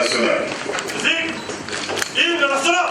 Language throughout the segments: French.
nationale. Musique, hymne national.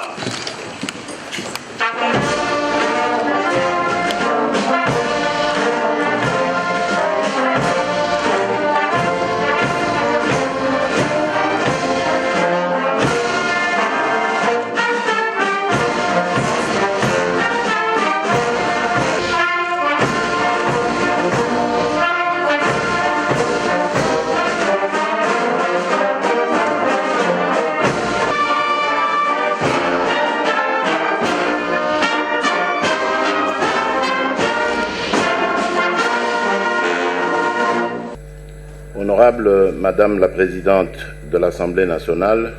Honorable Madame la Présidente de l'Assemblée nationale,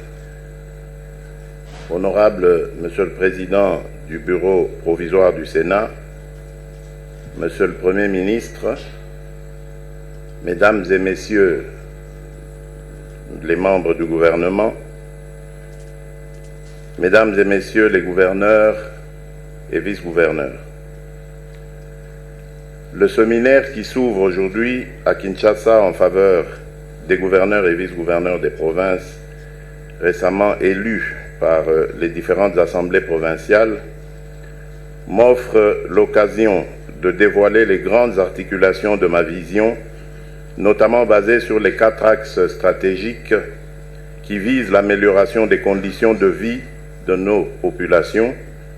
Honorable Monsieur le Président du Bureau provisoire du Sénat, Monsieur le Premier ministre, Mesdames et Messieurs les membres du gouvernement, Mesdames et Messieurs les gouverneurs et vice-gouverneurs, le séminaire qui s'ouvre aujourd'hui à Kinshasa en faveur des gouverneurs et vice-gouverneurs des provinces récemment élus par les différentes assemblées provinciales m'offre l'occasion de dévoiler les grandes articulations de ma vision, notamment basée sur les 4 axes stratégiques qui visent l'amélioration des conditions de vie de nos populations,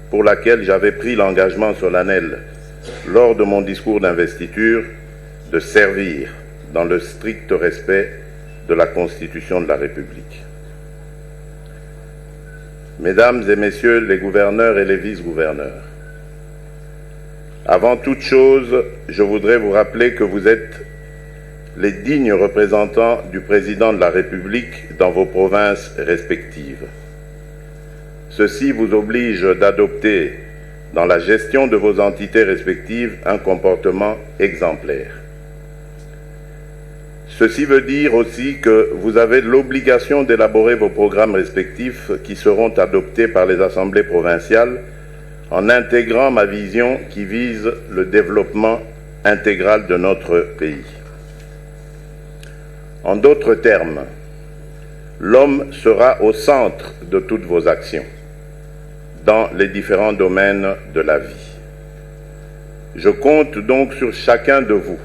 pour laquelle j'avais pris l'engagement solennel lors de mon discours d'investiture de servir dans le strict respect de la Constitution de la République. Mesdames et Messieurs les gouverneurs et les vice-gouverneurs, avant toute chose, je voudrais vous rappeler que vous êtes les dignes représentants du Président de la République dans vos provinces respectives. Ceci vous oblige d'adopter dans la gestion de vos entités respectives un comportement exemplaire. Ceci veut dire aussi que vous avez l'obligation d'élaborer vos programmes respectifs qui seront adoptés par les assemblées provinciales en intégrant ma vision qui vise le développement intégral de notre pays. En d'autres termes, l'homme sera au centre de toutes vos actions dans les différents domaines de la vie. Je compte donc sur chacun de vous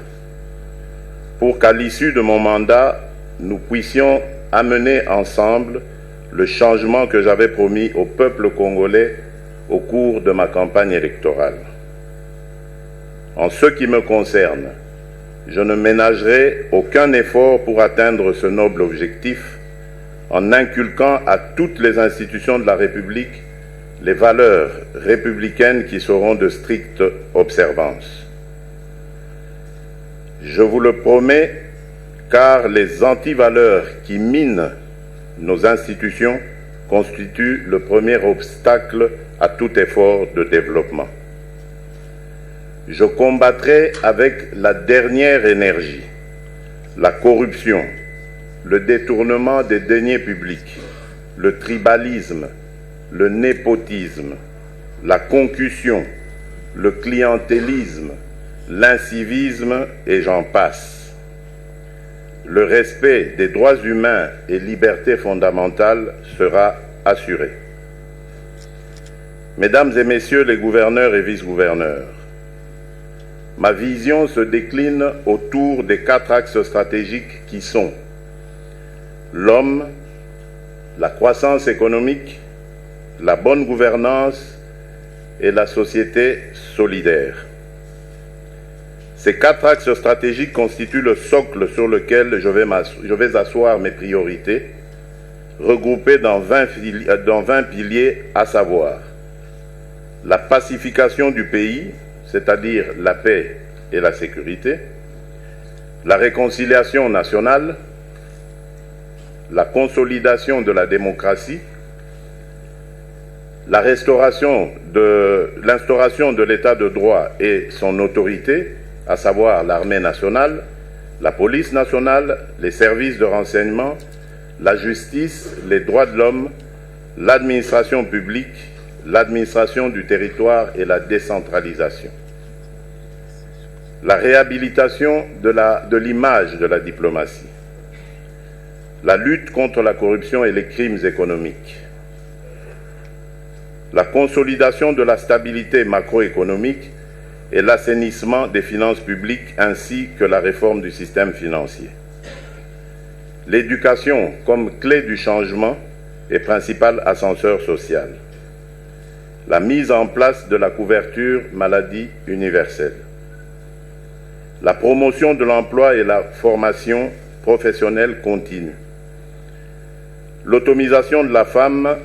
pour qu'à l'issue de mon mandat, nous puissions amener ensemble le changement que j'avais promis au peuple congolais au cours de ma campagne électorale. En ce qui me concerne, je ne ménagerai aucun effort pour atteindre ce noble objectif en inculquant à toutes les institutions de la République les valeurs républicaines qui seront de stricte observance. Je vous le promets, car les antivaleurs qui minent nos institutions constituent le premier obstacle à tout effort de développement. Je combattrai avec la dernière énergie la corruption, le détournement des deniers publics, le tribalisme, le népotisme, la concussion, le clientélisme, l'incivisme et j'en passe. Le respect des droits humains et libertés fondamentales sera assuré. Mesdames et Messieurs les gouverneurs et vice-gouverneurs, ma vision se décline autour des 4 axes stratégiques qui sont l'homme, la croissance économique, la bonne gouvernance et la société solidaire. Ces 4 axes stratégiques constituent le socle sur lequel je vais asseoir mes priorités, regroupées dans 20 piliers, à savoir la pacification du pays, c'est-à-dire la paix et la sécurité, la réconciliation nationale, la consolidation de la démocratie, l'instauration de l'état de droit et son autorité, à savoir l'armée nationale, la police nationale, les services de renseignement, la justice, les droits de l'homme, l'administration publique, l'administration du territoire et la décentralisation. La réhabilitation de l'image de la diplomatie. la lutte contre la corruption et les crimes économiques, la consolidation de la stabilité macroéconomique et l'assainissement des finances publiques ainsi que la réforme du système financier. L'éducation comme clé du changement et principal ascenseur social. La mise en place de la couverture maladie universelle. La promotion de l'emploi et la formation professionnelle continue. L'autonomisation de la femme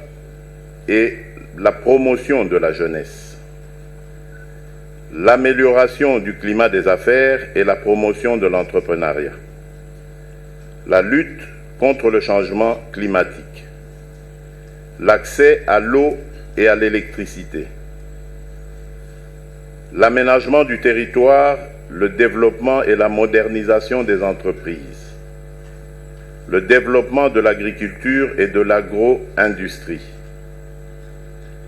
et la promotion de la jeunesse. L'amélioration du climat des affaires et la promotion de l'entrepreneuriat. La lutte contre le changement climatique. L'accès à l'eau et à l'électricité. L'aménagement du territoire, le développement et la modernisation des entreprises. Le développement de l'agriculture et de l'agro-industrie.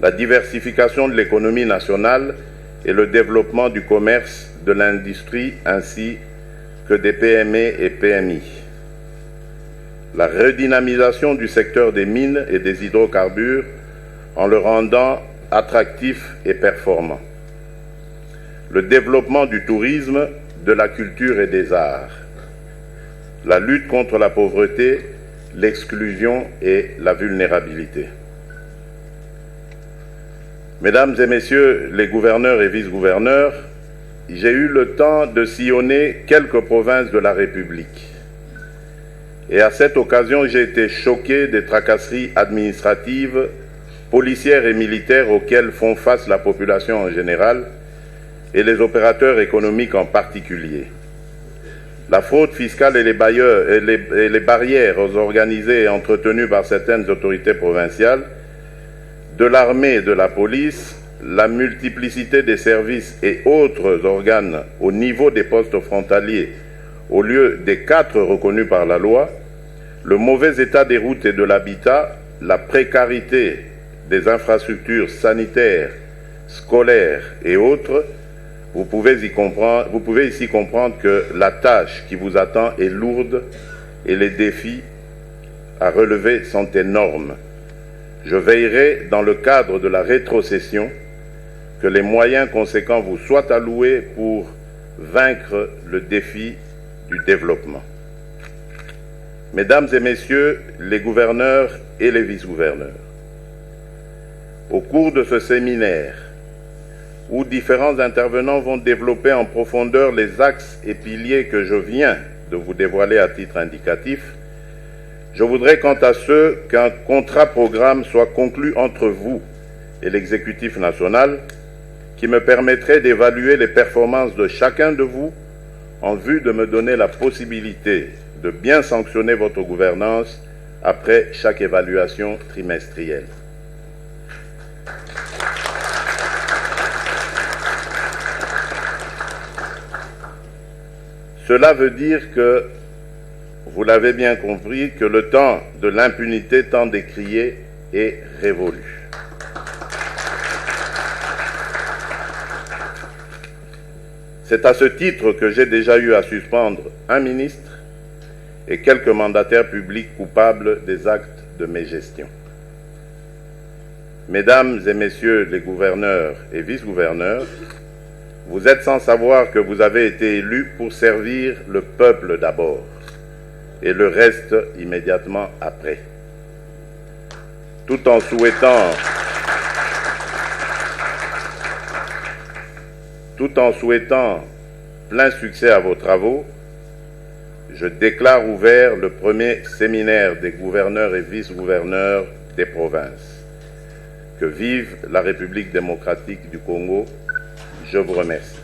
La diversification de l'économie nationale et le développement du commerce, de l'industrie ainsi que des PME et PMI. La redynamisation du secteur des mines et des hydrocarbures en le rendant attractif et performant. Le développement du tourisme, de la culture et des arts. La lutte contre la pauvreté, l'exclusion et la vulnérabilité. Mesdames et messieurs les gouverneurs et vice-gouverneurs, j'ai eu le temps de sillonner quelques provinces de la République. Et à cette occasion, j'ai été choqué des tracasseries administratives, policières et militaires auxquelles font face la population en général et les opérateurs économiques en particulier. La fraude fiscale et les barrières organisées et entretenues par certaines autorités provinciales, de l'armée et de la police, la multiplicité des services et autres organes au niveau des postes frontaliers au lieu des 4 reconnus par la loi, le mauvais état des routes et de l'habitat, la précarité des infrastructures sanitaires, scolaires et autres, vous pouvez ici comprendre que la tâche qui vous attend est lourde et les défis à relever sont énormes. Je veillerai, dans le cadre de la rétrocession, que les moyens conséquents vous soient alloués pour vaincre le défi du développement. Mesdames et messieurs les gouverneurs et les vice-gouverneurs, au cours de ce séminaire, où différents intervenants vont développer en profondeur les axes et piliers que je viens de vous dévoiler à titre indicatif, je voudrais quant à ce qu'un contrat-programme soit conclu entre vous et l'exécutif national qui me permettrait d'évaluer les performances de chacun de vous en vue de me donner la possibilité de bien sanctionner votre gouvernance après chaque évaluation trimestrielle. Cela veut dire que, vous l'avez bien compris, que le temps de l'impunité tant décrié est révolu. C'est à ce titre que j'ai déjà eu à suspendre un ministre et quelques mandataires publics coupables des actes de mégestion. Mesdames et messieurs les gouverneurs et vice-gouverneurs, vous êtes sans savoir que vous avez été élus pour servir le peuple d'abord et le reste immédiatement après. Tout en souhaitant plein succès à vos travaux, je déclare ouvert le premier séminaire des gouverneurs et vice-gouverneurs des provinces. Que vive la République démocratique du Congo. Je vous remercie.